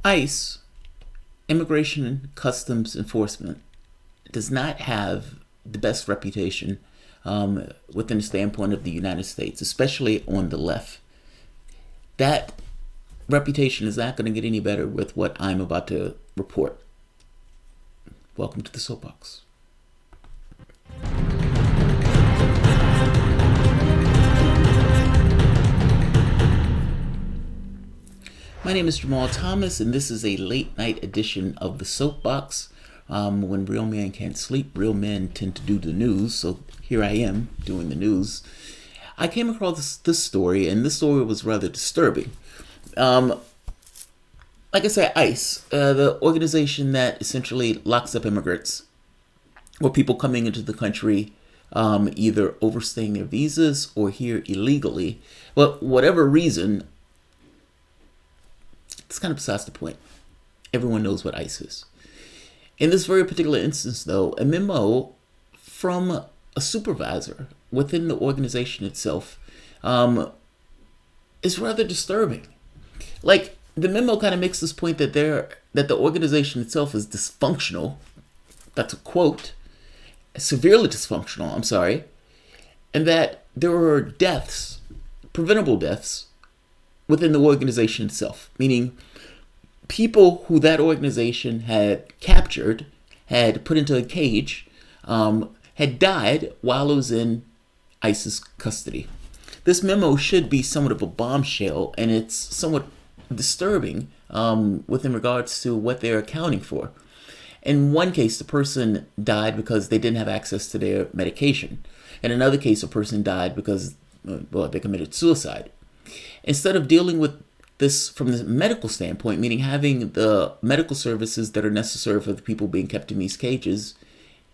ICE, Immigration and Customs Enforcement, does not have the best reputation within the standpoint of the United States, especially on the left. That reputation is not going to get any better with what I'm about to report. Welcome to the Soapbox. My name is Jamarl Thomas, and this is a late night edition of the Soapbox. When real men can't sleep, real men tend to do the news, so here I am doing the news. I came across this story, and this story was rather disturbing. Like I said, ICE, the organization that essentially locks up immigrants or people coming into the country either overstaying their visas or here illegally. But whatever reason, it's kind of besides the point. Everyone knows what ICE is. In this very particular instance, though, a memo from a supervisor within the organization itself is rather disturbing. Like, the memo kind of makes this point that the organization itself is dysfunctional. That's a quote. Severely dysfunctional, I'm sorry. And that there are deaths, preventable deaths, within the organization itself, meaning people who that organization had captured, had put into a cage, had died while it was in ICE's custody. This memo should be somewhat of a bombshell, and it's somewhat disturbing within regards to what they're accounting for. In one case, the person died because they didn't have access to their medication. In another case, a person died because, they committed suicide. Instead of dealing with this from the medical standpoint, meaning having the medical services that are necessary for the people being kept in these cages,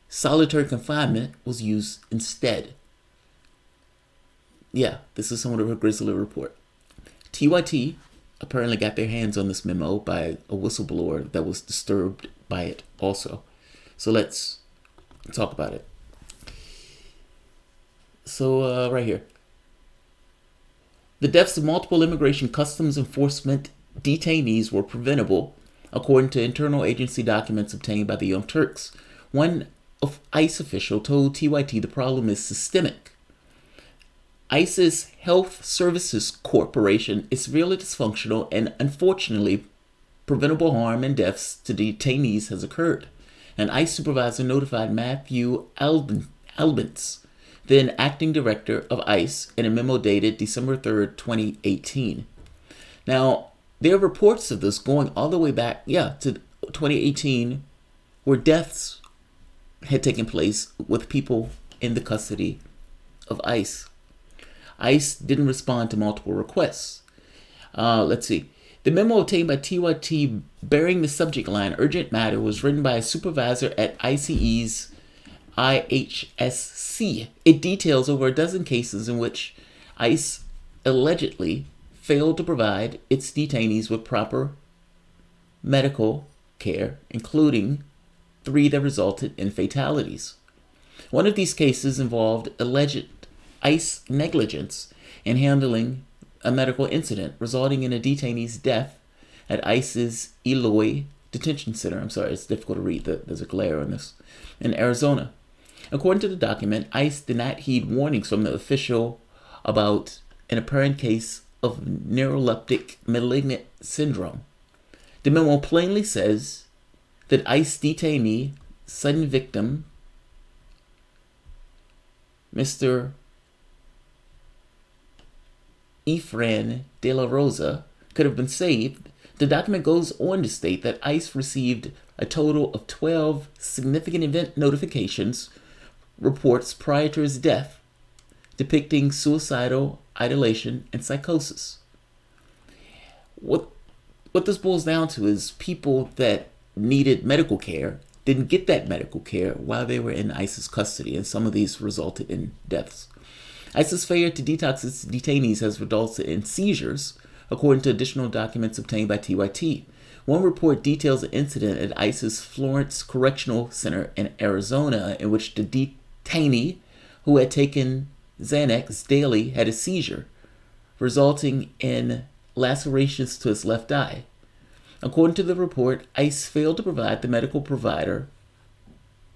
solitary confinement was used instead. Yeah, this is somewhat of a grisly report. TYT apparently got their hands on this memo by a whistleblower that was disturbed by it also. So let's talk about it. So right here. The deaths of multiple immigration customs enforcement detainees were preventable, according to internal agency documents obtained by the Young Turks. One ICE official told TYT the problem is systemic. ICE's Health Services Corporation is severely dysfunctional, and unfortunately, preventable harm and deaths to detainees has occurred. An ICE supervisor notified Matthew Albence, then acting director of ICE, in a memo dated December 3rd, 2018. Now, there are reports of this going all the way back, to 2018, where deaths had taken place with people in the custody of ICE. ICE didn't respond to multiple requests. Let's see. The memo obtained by TYT bearing the subject line "Urgent Matter" was written by a supervisor at ICE's IHSC. It details over a dozen cases in which ICE allegedly failed to provide its detainees with proper medical care, including 3 that resulted in fatalities. One of these cases involved alleged ICE negligence in handling a medical incident, resulting in a detainee's death at ICE's Eloy Detention Center. I'm sorry, it's difficult to read. There's a glare on this. In Arizona. According to the document, ICE did not heed warnings from the official about an apparent case of neuroleptic malignant syndrome. The memo plainly says that ICE detainee, sudden victim, Mr. Efrain de la Rosa, could have been saved. The document goes on to state that ICE received a total of 12 significant event notifications reports prior to his death, depicting suicidal ideation and psychosis. What this boils down to is people that needed medical care didn't get that medical care while they were in ICE's custody, and some of these resulted in deaths. ICE's failure to detox its detainees has resulted in seizures, according to additional documents obtained by TYT. One report details an incident at ICE's Florence Correctional Center in Arizona in which the detainee who had taken Xanax daily had a seizure, resulting in lacerations to his left eye. According to the report, ICE failed to provide the medical provider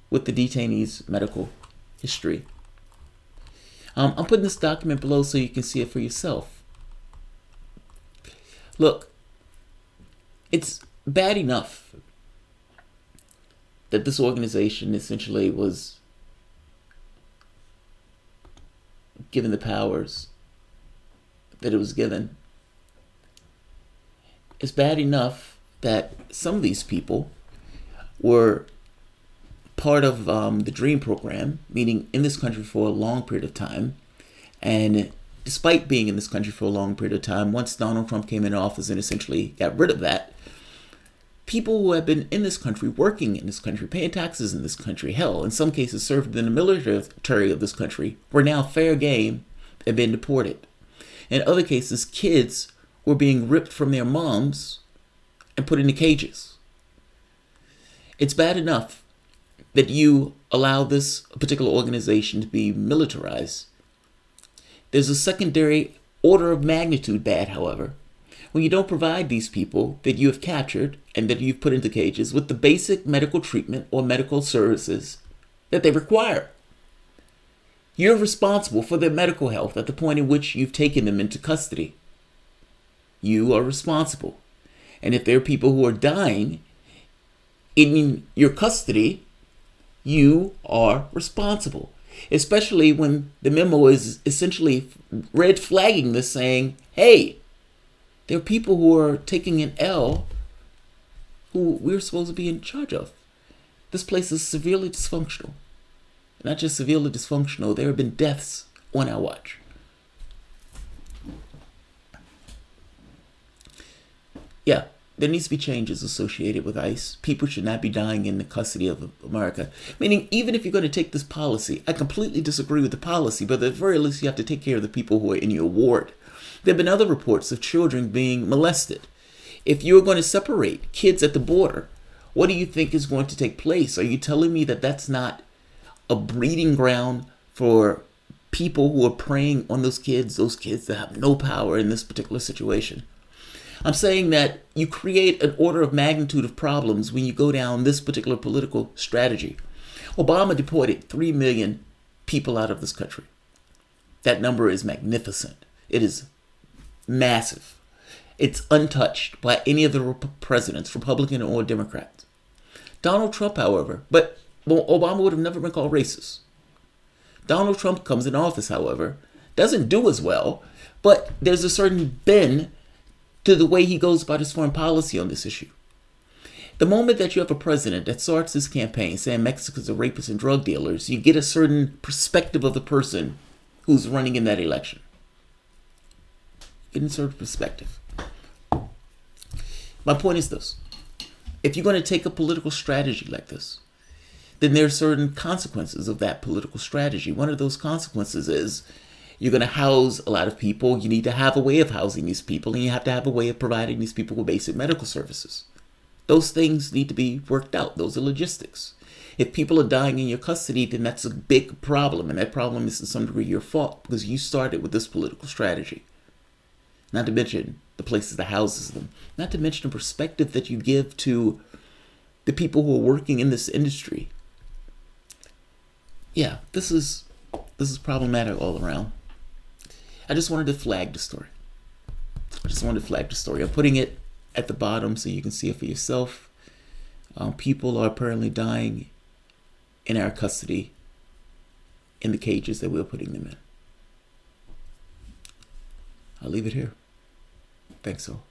with the detainee's medical history. I'm putting this document below so you can see it for yourself. Look, it's bad enough that this organization essentially was given the powers that it was given. It's bad enough that some of these people were part of the DREAM program, meaning in this country for a long period of time. And despite being in this country for a long period of time, once Donald Trump came into office and essentially got rid of that, people who have been in this country, working in this country, paying taxes in this country, hell, in some cases served in the military of this country, were now fair game and been deported. In other cases, kids were being ripped from their moms and put into cages. It's bad enough that you allow this particular organization to be militarized. There's a secondary order of magnitude bad, however, when you don't provide these people that you have captured and that you've put into cages with the basic medical treatment or medical services that they require. You're responsible for their medical health at the point in which you've taken them into custody. You are responsible. And if there are people who are dying in your custody, you are responsible. Especially when the memo is essentially red flagging this, saying, hey, there are people who are taking an L who we're supposed to be in charge of. This place is severely dysfunctional. Not just severely dysfunctional, there have been deaths on our watch. Yeah, there needs to be changes associated with ICE. People should not be dying in the custody of America. Meaning, even if you're going to take this policy, I completely disagree with the policy, but at the very least, you have to take care of the people who are in your ward. There have been other reports of children being molested. If you're going to separate kids at the border, what do you think is going to take place? Are you telling me that that's not a breeding ground for people who are preying on those kids that have no power in this particular situation? I'm saying that you create an order of magnitude of problems when you go down this particular political strategy. Obama deported 3 million people out of this country. That number is magnificent. It is massive. It's untouched by any of the presidents, Republican or Democrat. Donald Trump, however, but Obama would have never been called racist. Donald Trump comes in office, however, doesn't do as well, but there's a certain bend to the way he goes about his foreign policy on this issue. The moment that you have a president that starts his campaign saying Mexicans are rapists and drug dealers, you get a certain perspective of the person who's running in that election. Get a certain perspective. My point is this. If you're going to take a political strategy like this, then there are certain consequences of that political strategy. One of those consequences is you're going to house a lot of people. You need to have a way of housing these people, and you have to have a way of providing these people with basic medical services. Those things need to be worked out. Those are logistics. If people are dying in your custody, then that's a big problem, and that problem is to some degree your fault because you started with this political strategy. Not to mention the places that houses them. Not to mention the perspective that you give to the people who are working in this industry. Yeah, this is problematic all around. I just wanted to flag the story. I'm putting it at the bottom so you can see it for yourself. People are apparently dying in our custody in the cages that we're putting them in. I'll leave it here. Thanks all.